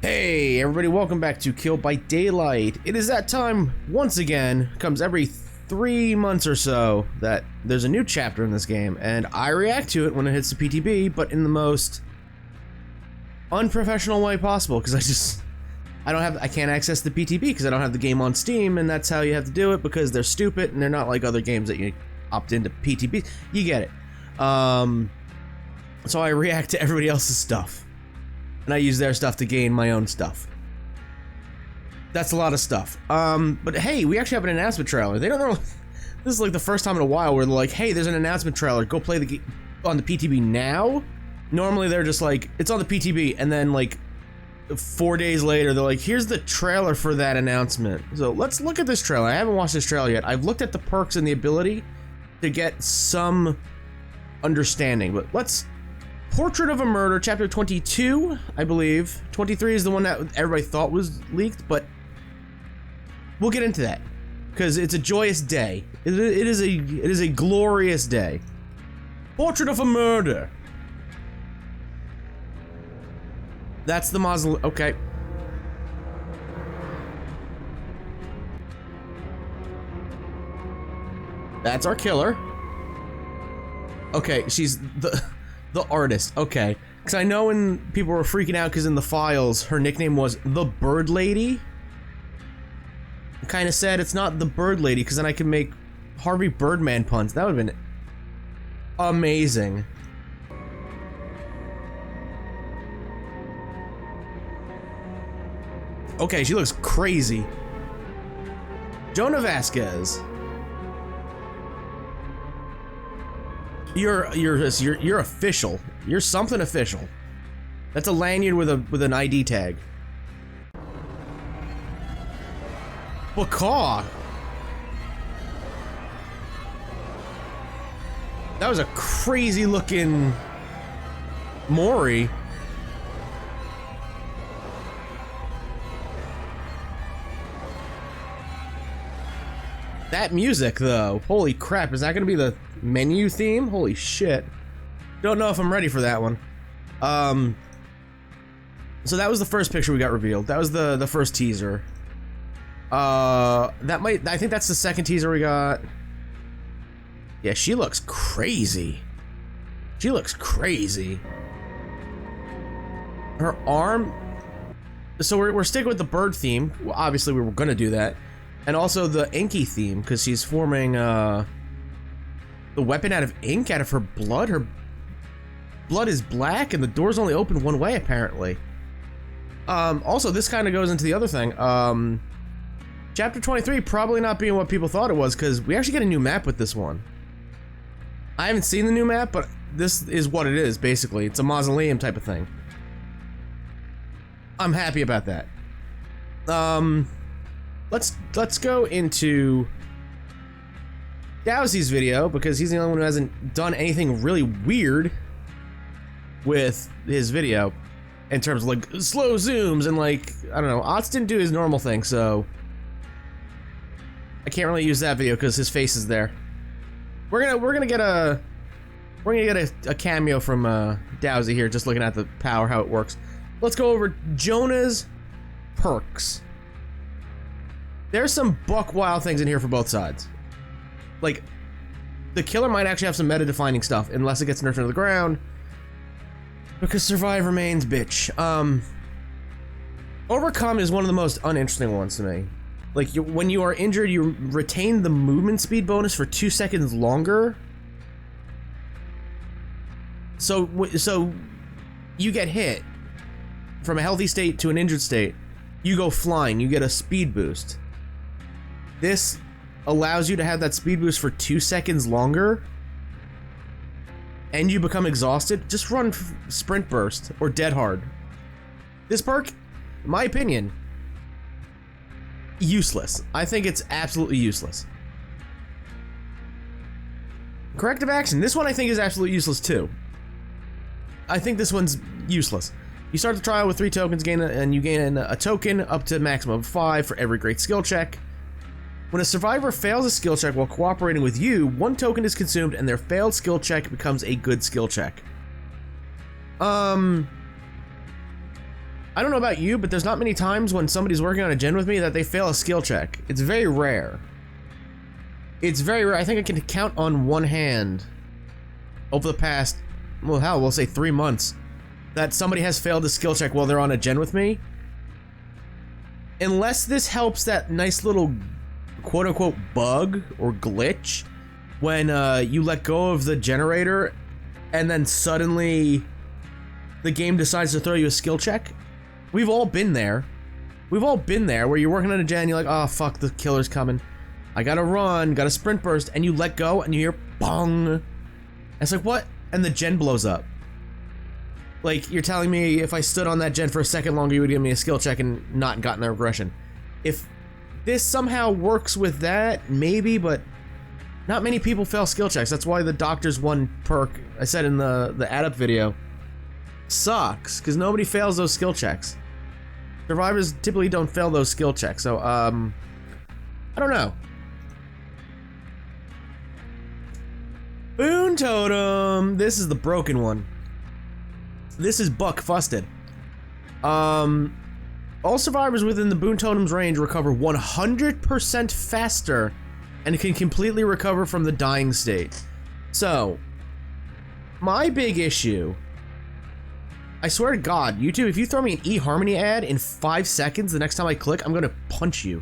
Hey everybody, welcome back to Kill by Daylight. It is that time, once again, comes every 3 months or so, that there's a new chapter in this game, and I react to it when it hits the PTB, but in the most unprofessional way possible, because I can't access the PTB because I don't have the game on Steam, and that's how you have to do it, because they're stupid, and they're not like other games that you opt into PTB. You get it. So I react to everybody else's stuff. And I use their stuff to gain my own stuff. That's a lot of stuff. But hey, we actually have an announcement trailer. They don't know. This is like the first time in a while where they're like, hey, there's an announcement trailer. Go play the game on the PTB now. Normally they're just like, it's on the PTB, and then like 4 days later, they're like, here's the trailer for that announcement. So let's look at this trailer. I haven't watched this trailer yet. I've looked at the perks and the ability to get some understanding, but let's... Portrait of a Murder, Chapter 22, I believe. 23 is the one that everybody thought was leaked, but we'll get into that because it's a joyous day. It is a glorious day. Portrait of a Murder. That's the mausoleum. Okay. That's our killer. Okay, she's the artist, okay. Because I know when people were freaking out because in the files, her nickname was the Bird Lady. Kind of sad it's not the Bird Lady, because then I could make Harvey Birdman puns. That would have been amazing. Okay, she looks crazy. Jonah Vasquez. You're official. You're something official. That's a lanyard with an ID tag. Bakaw. That was a crazy looking Mori. That music though, holy crap, is that gonna be the menu theme? Holy shit. Don't know if I'm ready for that one. So that was the first picture we got revealed. That was the first teaser. I think that's the second teaser we got. Yeah, she looks crazy. She looks crazy. Her arm. So we're sticking with the bird theme. Well, obviously we were gonna do that. And also the inky theme, because she's forming the weapon out of ink, out of her blood. Her blood is black, and the door's only open one way, apparently. Also, this kind of goes into the other thing. Chapter 23 probably not being what people thought it was, because we actually get a new map with this one. I haven't seen the new map, but this is what it is, basically. It's a mausoleum type of thing. I'm happy about that. Let's go into Dowsy's video, because he's the only one who hasn't done anything really weird with his video in terms of like slow zooms and like, I don't know, Otz didn't do his normal thing, so I can't really use that video because his face is there. We're gonna get a cameo from Dowsy here, just looking at the power, how it works. Let's go over Jonah's perks. There's some buck wild things in here for both sides. Like, the killer might actually have some meta-defining stuff, unless it gets nerfed into the ground. Because survive remains, bitch. Overcome is one of the most uninteresting ones to me. Like, when you are injured, you retain the movement speed bonus for 2 seconds longer. So you get hit from a healthy state to an injured state. You go flying, you get a speed boost. This allows you to have that speed boost for 2 seconds longer, and you become exhausted. Just run Sprint Burst or Dead Hard. This perk, in my opinion, useless. I think it's absolutely useless. Corrective Action. This one I think is absolutely useless too. I think this one's useless. You start the trial with 3 tokens, and you gain a token up to a maximum of 5 for every great skill check. When a survivor fails a skill check while cooperating with you, 1 token is consumed and their failed skill check becomes a good skill check. I I don't know about you, but there's not many times when somebody's working on a gen with me that they fail a skill check. It's very rare. It's very rare. I think I can count on one hand over the past, well, hell, we'll say 3 months, that somebody has failed a skill check while they're on a gen with me. Unless this helps that nice little quote-unquote bug or glitch when you let go of the generator and then suddenly the game decides to throw you a skill check. We've all been there. We've all been there where you're working on a gen, you're like, oh fuck, the killer's coming. I gotta run, gotta sprint burst, and you let go and you hear bong. And it's like, what? And the gen blows up. Like, you're telling me if I stood on that gen for a second longer, you would give me a skill check and not gotten the regression. If this somehow works with that, maybe, but not many people fail skill checks. That's why the Doctor's one perk, I said in the add-up video, sucks, because nobody fails those skill checks. Survivors typically don't fail those skill checks, so, I don't know. Boon Totem! This is the broken one. This is buck-fusted. All survivors within the Boon Totem's range recover 100% faster and can completely recover from the dying state. So, my big issue, I swear to God, YouTube, if you throw me an eHarmony ad in 5 seconds the next time I click, I'm gonna punch you.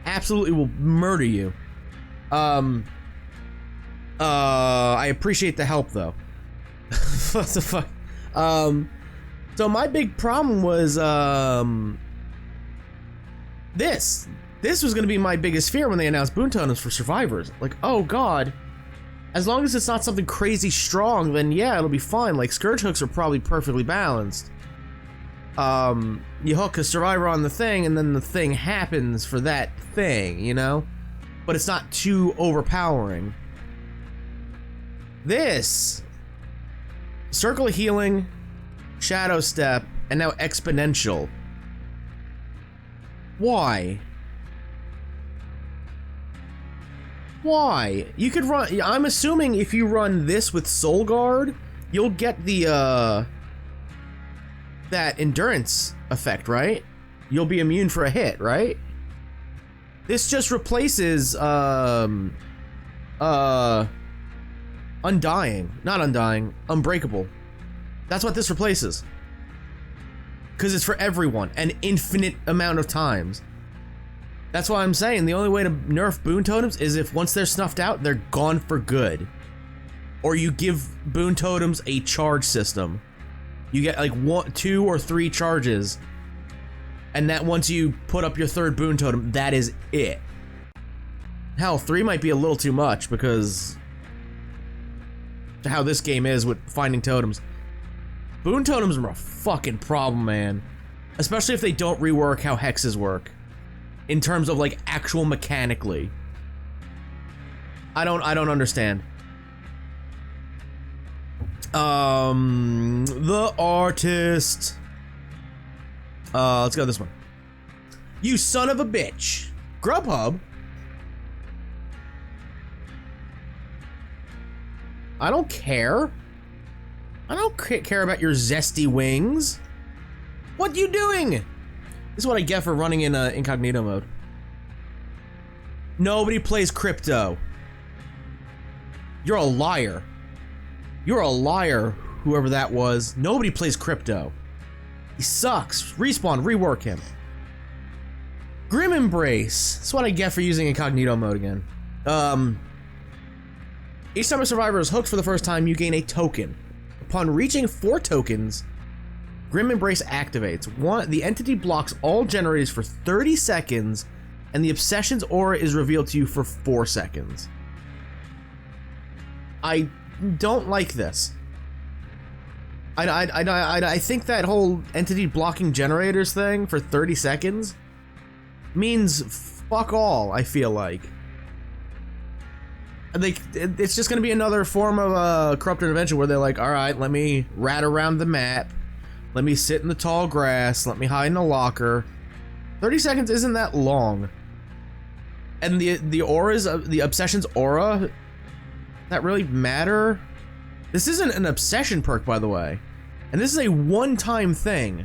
Absolutely will murder you. I appreciate the help though. What the fuck? So my big problem was, this was gonna be my biggest fear when they announced Boon Totems for survivors. Like, oh God, as long as it's not something crazy strong, then yeah, it'll be fine. Like, Scourge hooks are probably perfectly balanced. You hook a survivor on the thing, and then the thing happens for that thing, you know? But it's not too overpowering. This, Circle of Healing, Shadow Step, and now Exponential. Why? Why? You could run, I'm assuming if you run this with Soul Guard, you'll get the, that endurance effect, right? You'll be immune for a hit, right? This just replaces, Undying. Not Undying. Unbreakable. That's what this replaces. Because it's for everyone, an infinite amount of times. That's why I'm saying the only way to nerf Boon Totems is if once they're snuffed out, they're gone for good. Or you give Boon Totems a charge system. You get like 1, 2, or 3 charges. And that once you put up your 3rd Boon Totem, that is it. Hell, 3 might be a little too much because how this game is with finding totems. Boon Totems are a fucking problem, man. Especially if they don't rework how hexes work. In terms of like actual mechanically. I don't understand. The artist. Let's go this one. You son of a bitch. Grubhub? I don't care. I don't care about your zesty wings. What you doing? This is what I get for running in incognito mode. Nobody plays crypto. You're a liar. You're a liar, whoever that was. Nobody plays crypto. He sucks. Respawn, rework him. Grim Embrace. That's what I get for using incognito mode again. Each time a survivor is hooked for the first time, you gain a token. Upon reaching 4 tokens, Grim Embrace activates. The entity blocks all generators for 30 seconds, and the Obsession's aura is revealed to you for 4 seconds. I don't like this. I think that whole entity blocking generators thing for 30 seconds means fuck all, I feel like. It's just gonna be another form of corrupt intervention where they're like, alright, let me rat around the map, let me sit in the tall grass, let me hide in a locker. 30 seconds isn't that long. And the auras, the Obsession's aura, that really matter? This isn't an obsession perk, by the way. And this is a one-time thing.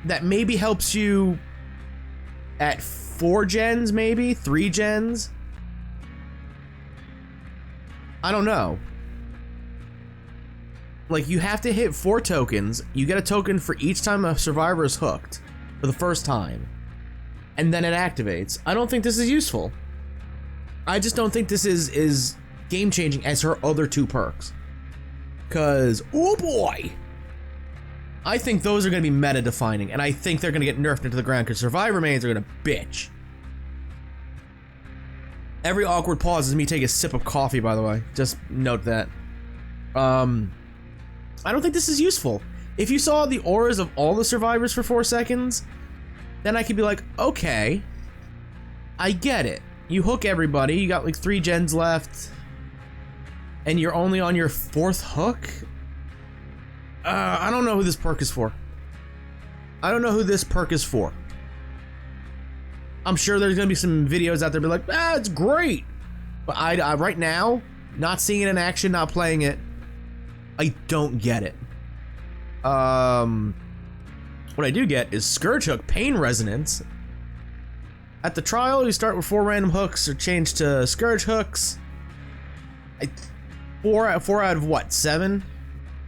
that maybe helps you at 4 gens, maybe 3 gens. I don't know. Like, you have to hit 4 tokens. You get a token for each time a survivor is hooked for the first time, and then it activates. I don't think this is useful. I just don't think this is game-changing as her other 2 perks. Cause, oh boy! I think those are gonna be meta-defining, and I think they're gonna get nerfed into the ground because survivor mains are gonna bitch. Every awkward pause is me taking a sip of coffee, by the way. Just note that. I don't think this is useful. If you saw the auras of all the survivors for 4 seconds, then I could be like, okay, I get it. You hook everybody, you got like 3 gens left, and you're only on your 4th hook? I don't know who this perk is for. I don't know who this perk is for. I'm sure there's gonna be some videos out there be like, ah, it's great. But I right now, not seeing it in action, not playing it, I don't get it. What I do get is Scourge Hook, Pain Resonance. At the trial, you start with 4 random hooks or change to Scourge Hooks. 4 out of what, 7?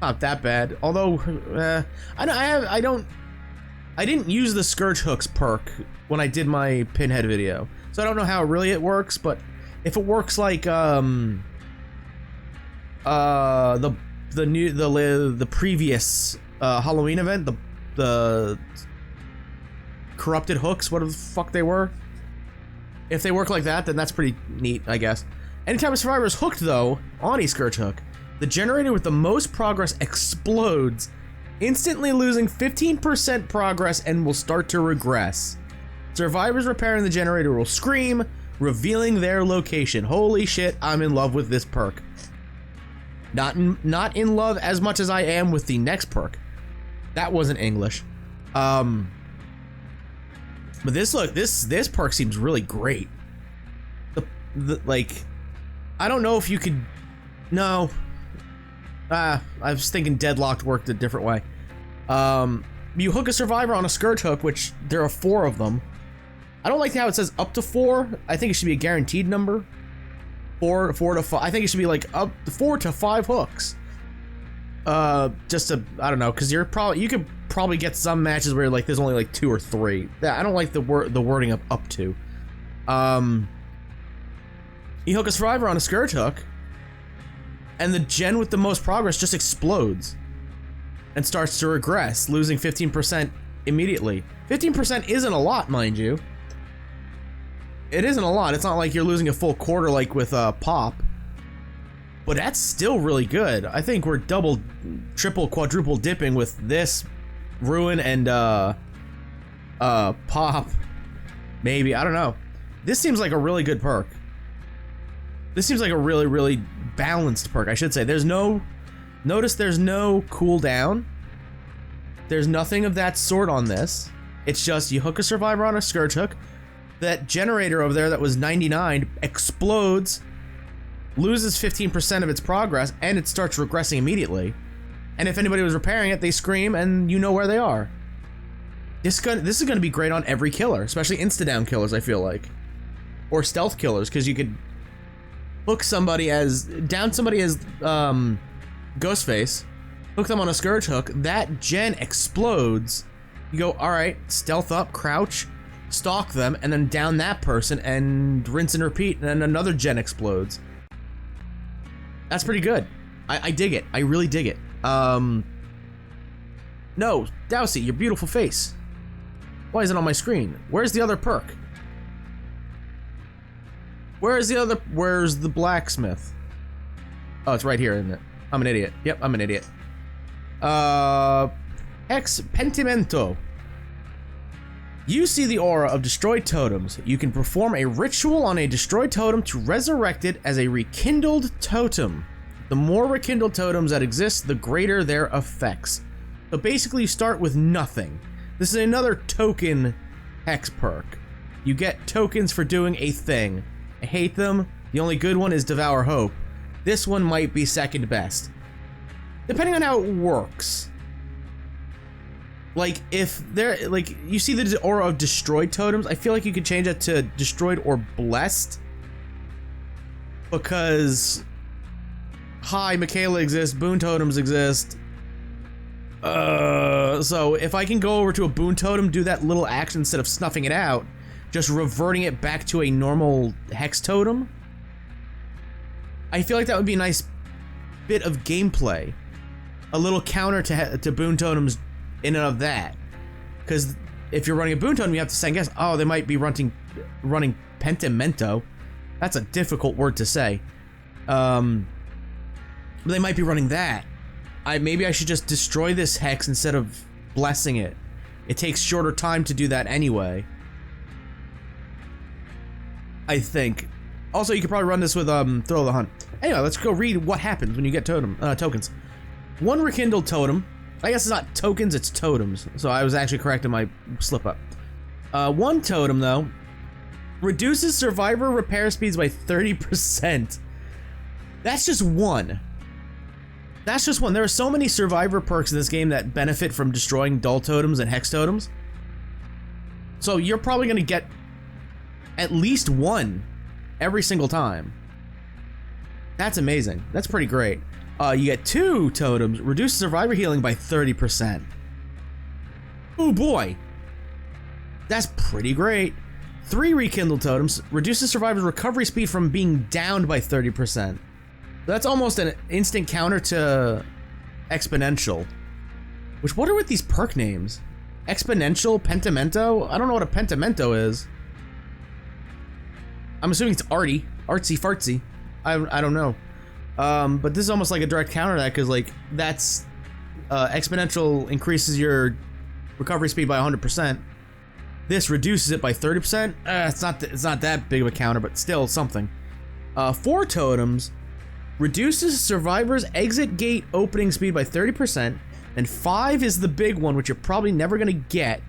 Not that bad. Although, I didn't use the Scourge Hooks perk when I did my Pinhead video, so I don't know how really it works. But if it works like the previous Halloween event, the corrupted hooks, whatever the fuck they were. If they work like that, then that's pretty neat, I guess. Anytime a survivor is hooked, though, on a Scourge Hook, the generator with the most progress explodes, instantly losing 15% progress and will start to regress. Survivors repairing the generator will scream, revealing their location. Holy shit, I'm in love with this perk. Not in love as much as I am with the next perk. That wasn't English. But this perk seems really great. Like, I don't know if you could. No. I was thinking Deadlocked worked a different way. You hook a survivor on a Scourge Hook, which there are 4 of them. I don't like how it says up to 4. I think it should be a guaranteed number. 4 to 5. I think it should be like up to 4 to 5 hooks. Just to, I don't know, because you could probably get some matches where like there's only like 2 or 3. I don't like the wording of up to. You hook a survivor on a Scourge Hook, and the gen with the most progress just explodes and starts to regress, losing 15% immediately. 15% isn't a lot, mind you. It isn't a lot. It's not like you're losing a full quarter like with Pop. But that's still really good. I think we're double, triple, quadruple dipping with this Ruin and Pop. Maybe, I don't know. This seems like a really good perk. This seems like a really, really balanced perk, I should say. Notice there's no cooldown. There's nothing of that sort on this. It's just you hook a survivor on a Scourge Hook. That generator over there that was 99 explodes, loses 15% of its progress, and it starts regressing immediately. And if anybody was repairing it, they scream and you know where they are. This is gonna be great on every killer, especially insta-down killers, I feel like. Or stealth killers, because you could hook somebody as, down somebody as Ghostface, hook them on a Scourge Hook, that gen explodes, you go, alright, stealth up, crouch, stalk them, and then down that person, and rinse and repeat, and then another gen explodes. That's pretty good. I dig it. I really dig it. No, Dowsy, your beautiful face. Why is it on my screen? Where's the other perk? Where's the blacksmith? Oh, it's right here, isn't it? I'm an idiot. Yep, I'm an idiot. Pentamento. You see the aura of destroyed totems. You can perform a ritual on a destroyed totem to resurrect it as a rekindled totem. The more rekindled totems that exist, the greater their effects. So basically you start with nothing. This is another token hex perk. You get tokens for doing a thing. I hate them. The only good one is Devour Hope. This one might be second best. Depending on how it works. Like, if they're, like, you see the aura of destroyed totems, I feel like you could change that to destroyed or blessed. Because, hi, Michaela exists, Boon Totems exist. So if I can go over to a Boon Totem, do that little action instead of snuffing it out, just reverting it back to a normal Hex Totem, I feel like that would be a nice bit of gameplay. A little counter to Boon Totems in and of that. Because if you're running a Boon Totem, you have to second guess, oh, they might be running Pentamento. That's a difficult word to say. They might be running that. Maybe I should just destroy this Hex instead of blessing it. It takes shorter time to do that anyway. I think. Also, you could probably run this with Thrill of the Hunt. Anyway, let's go read what happens when you get tokens. One rekindled totem. I guess it's not tokens, it's totems. So I was actually correct in my slip up. One totem, though, reduces survivor repair speeds by 30%. That's just one. That's just one. There are so many survivor perks in this game that benefit from destroying dull totems and hex totems. So you're probably going to get at least one every single time. That's amazing. That's pretty great. You get two totems, reduce survivor healing by 30%. Oh boy. That's pretty great. 3 rekindled totems, reduces survivor's recovery speed from being downed by 30%. That's almost an instant counter to exponential. Which, what are with these perk names? Exponential? Pentamento? I don't know what a Pentamento is. I'm assuming it's arty. Artsy fartsy. I don't know. But this is almost like a direct counter to that, because like that's exponential increases your recovery speed by 100%. This reduces it by 30%. It's not that big of a counter, but still something. 4 totems reduces survivor's exit gate opening speed by 30%, and 5 is the big one, which you're probably never gonna get.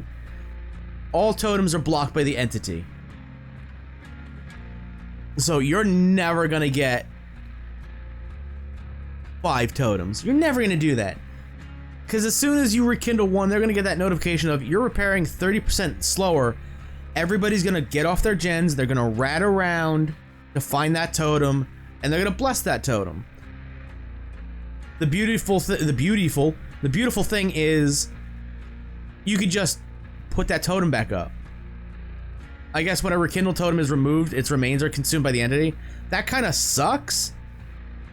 All totems are blocked by the entity. So you're never gonna get 5 totems. You're never gonna do that. Because as soon as you rekindle one, they're gonna get that notification of you're repairing 30% slower. Everybody's gonna get off their gens, they're gonna rat around to find that totem, and they're gonna bless that totem. The beautiful thing is you could just put that totem back up. I guess when a rekindle totem is removed, its remains are consumed by the entity. That kind of sucks,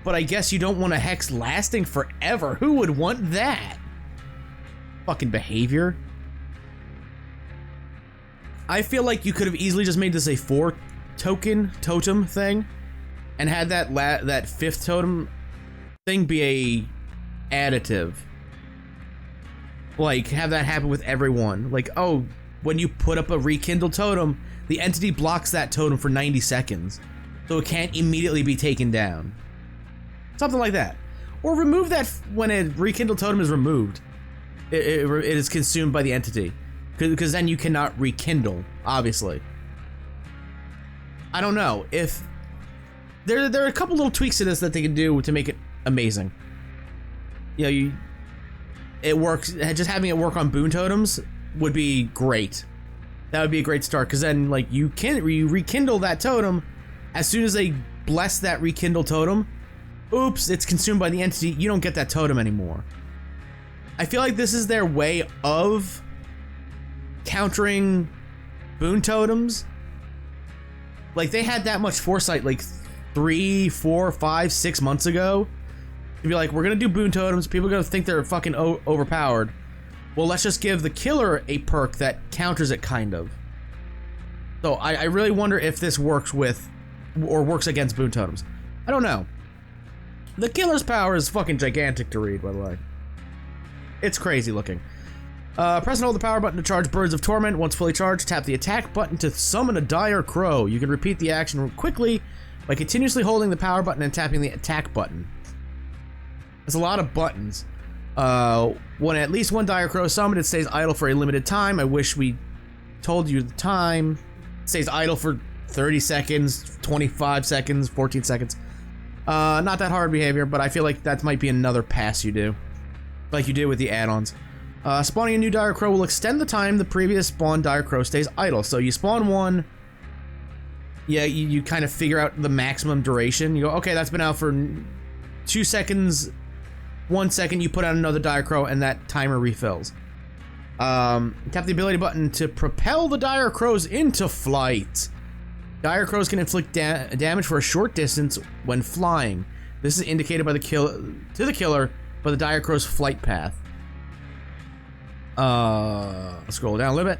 but I guess you don't want a hex lasting forever. Who would want that? Fucking behavior. I feel like you could have easily just made this a 4 token totem thing and had that 5th totem thing be a additive. Like, have that happen with everyone. Like, oh, when you put up a rekindled totem, the entity blocks that totem for 90 seconds, so it can't immediately be taken down. Something like that. Or remove that when a rekindled totem is removed. It is consumed by the entity. Because then you cannot rekindle, obviously. I don't know. If there are a couple little tweaks to this that they can do to make it amazing. You know, it works. Just having it work on Boon Totems would be great. That would be a great start, because then like you rekindle that totem. As soon as they bless that rekindle totem, oops, it's consumed by the entity. You don't get that totem anymore. I feel like this is their way of countering Boon Totems. Like, they had that much foresight like 3, 4, 5, 6 months ago to be like, we're gonna do Boon Totems, people are gonna think they're fucking overpowered. Well, let's just give the killer a perk that counters it, kind of. So I really wonder if this works with, or works against Boon Totems. I don't know. The killer's power is fucking gigantic to read, by the way. It's crazy looking. Press and hold the power button to charge Birds of Torment. Once fully charged, tap the attack button to summon a dire crow. You can repeat the action quickly by continuously holding the power button and tapping the attack button. There's a lot of buttons. When at least one dire crow is summoned, it stays idle for a limited time. I wish we told you the time. It stays idle for 30 seconds, 25 seconds, 14 seconds. Not that hard behavior, but I feel like that might be another pass you do. Like you did with the add-ons. Spawning a new Dire Crow will extend the time the previous spawned Dire Crow stays idle. So you spawn one, yeah, you kind of figure out the maximum duration. You go, okay, that's been out for 2 seconds, 1 second, you put out another Dire Crow, and that timer refills. Tap the ability button to propel the Dire Crows into flight. Dire Crows can inflict damage for a short distance when flying. This is indicated by the killer by the Dire Crow's flight path. Scroll down a little bit.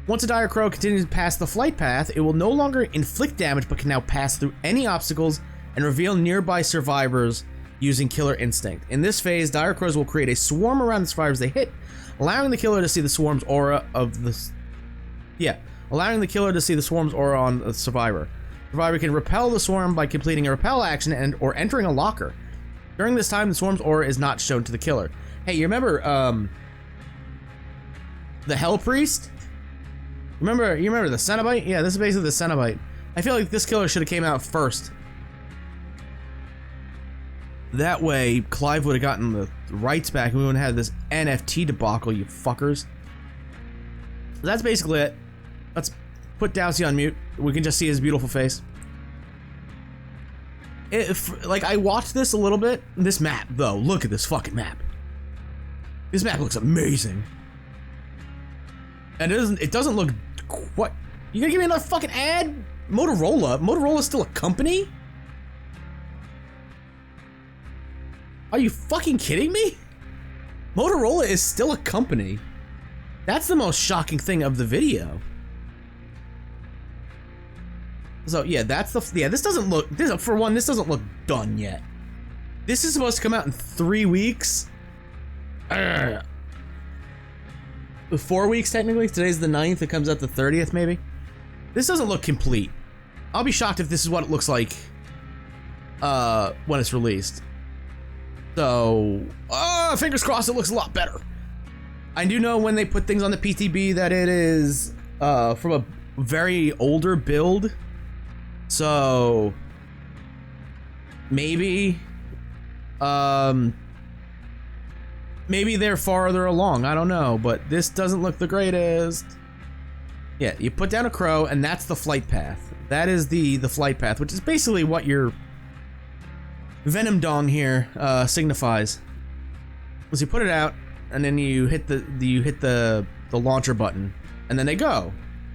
Once a Dire Crow continues past the flight path, it will no longer inflict damage but can now pass through any obstacles and reveal nearby survivors using Killer Instinct. In this phase, Dire Crows will create a swarm around the survivors they hit, allowing the killer to see the swarm's aura of the... allowing the killer to see the swarm's aura on the survivor. The survivor can repel the swarm by completing a repel action or entering a locker. During this time, the swarm's aura is not shown to the killer. Hey, you remember, the Hell Priest? You remember the Cenobite? Yeah, this is basically the Cenobite. I feel like this killer should have came out first. That way, Clive would have gotten the rights back and we wouldn't have this NFT debacle, you fuckers. That's basically it. Let's put Dowsey on mute. We can just see his beautiful face. Like, I watched this a little bit. This map, though, look at this fucking map. This map looks amazing. And it doesn't look... What? You gonna give me another fucking ad? Motorola? Motorola's still a company? Are you fucking kidding me? Motorola is still a company. That's the most shocking thing of the video. So yeah, that's the this doesn't look this doesn't look done yet. This is supposed to come out in 3 weeks. 4 weeks technically. Today's the 9th. It comes out the 30th maybe. This doesn't look complete. I'll be shocked if this is what it looks like when it's released. So, fingers crossed it looks a lot better. I do know when they put things on the PTB that it is from a very older build. So, maybe they're farther along. I don't know, but this doesn't look the greatest. Yeah, you put down a crow, and that's the flight path. That is the flight path, which is basically what your Venom Dong here signifies. So you put it out, and then you hit the launcher button, and then they go,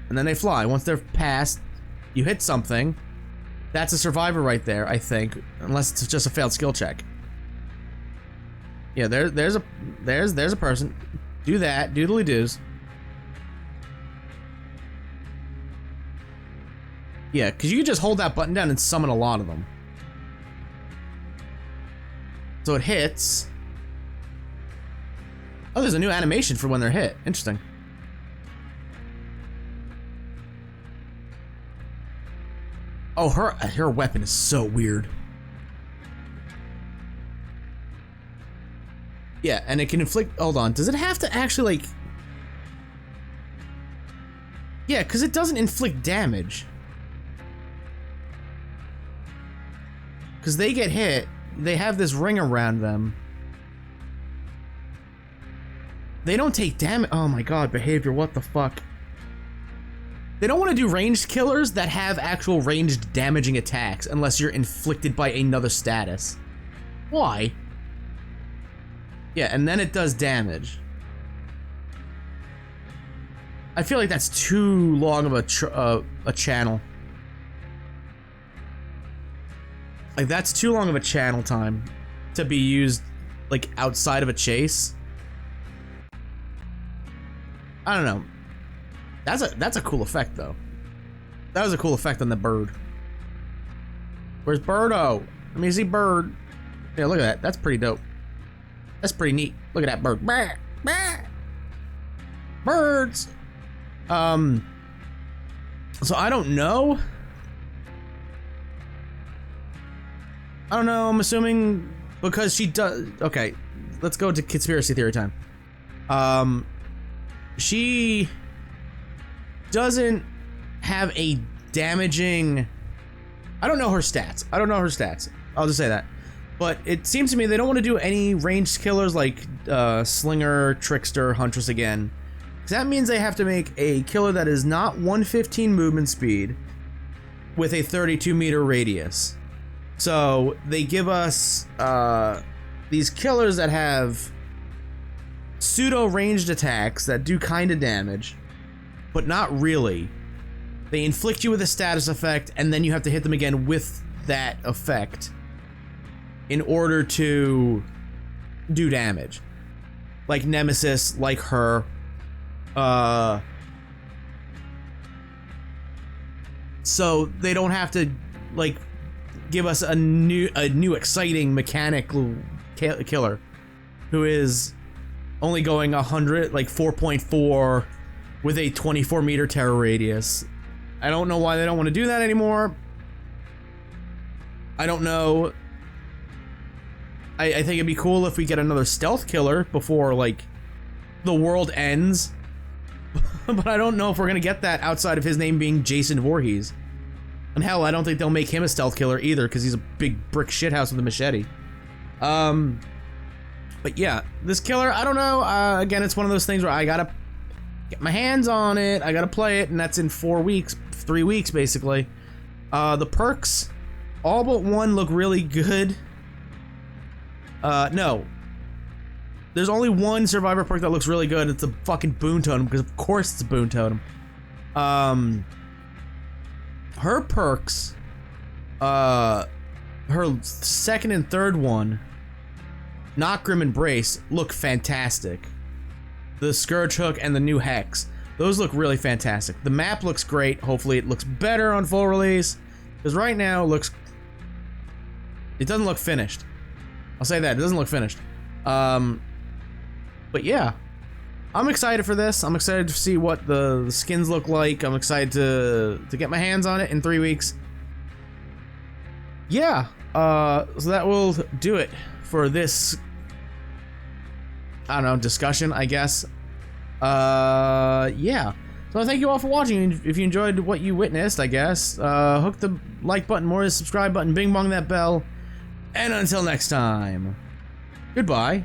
and then they fly. Once they're past, you hit something. That's a survivor right there, I think, unless it's just a failed skill check. Yeah, there's a person. Do that, doodly doos. Yeah, because you can just hold that button down and summon a lot of them. So it hits. Oh, there's a new animation for when they're hit. Interesting. Oh, her weapon is so weird. Yeah, and it can inflict... Hold on, does it have to actually, like... Yeah, because it doesn't inflict damage. Because they get hit, they have this ring around them. They don't take damage. Oh my god, behavior, what the fuck? They don't want to do ranged killers that have actual ranged damaging attacks unless you're inflicted by another status. Why? Yeah, and then it does damage. I feel like that's too long of a channel. Like, that's too long of a channel time to be used, like, outside of a chase. I don't know. That's a cool effect, though. That was a cool effect on the bird. Where's Birdo? Let me see Bird. Yeah, look at that. That's pretty dope. That's pretty neat. Look at that bird. Bah, bah. Birds. So I don't know. I'm assuming because she does. Okay, let's go to conspiracy theory time. She doesn't have a damaging... I don't know her stats. I'll just say that. But it seems to me they don't want to do any ranged killers like Slinger, Trickster, Huntress again. Because that means they have to make a killer that is not 115 movement speed with a 32-meter radius. So they give us these killers that have pseudo-ranged attacks that do kind of damage, but not really. They inflict you with a status effect, and then you have to hit them again with that effect in order to do damage. Like Nemesis, like her. So they don't have to, like, give us a new exciting mechanical killer who is only going 100, like 4.4 with a 24-meter terror radius. I don't know why they don't want to do that anymore. I don't know. I think it'd be cool if we get another stealth killer before, like, the world ends. But I don't know if we're gonna get that outside of his name being Jason Voorhees. And hell, I don't think they'll make him a stealth killer either, because he's a big brick shithouse with a machete. But yeah, this killer, I don't know. Again, it's one of those things where I gotta get my hands on it, I gotta play it, and that's in 4 weeks, 3 weeks basically. The perks, all but one look really good. No. There's only one survivor perk that looks really good. It's a fucking Boon Totem, because of course it's a Boon Totem. Her perks, her second and third one, Not Grim Embrace, look fantastic. The Scourge Hook and the new Hex, those look really fantastic. The map looks great. Hopefully it looks better on full release, because right now it doesn't look finished. I'll say that, it doesn't look finished. But yeah, I'm excited for this. I'm excited to see what the skins look like. I'm excited to get my hands on it in 3 weeks. Yeah, so that will do it for this, I don't know, discussion, I guess. Yeah. So thank you all for watching. If you enjoyed what you witnessed, I guess, hook the like button, more the subscribe button, bing bong that bell. And until next time, goodbye.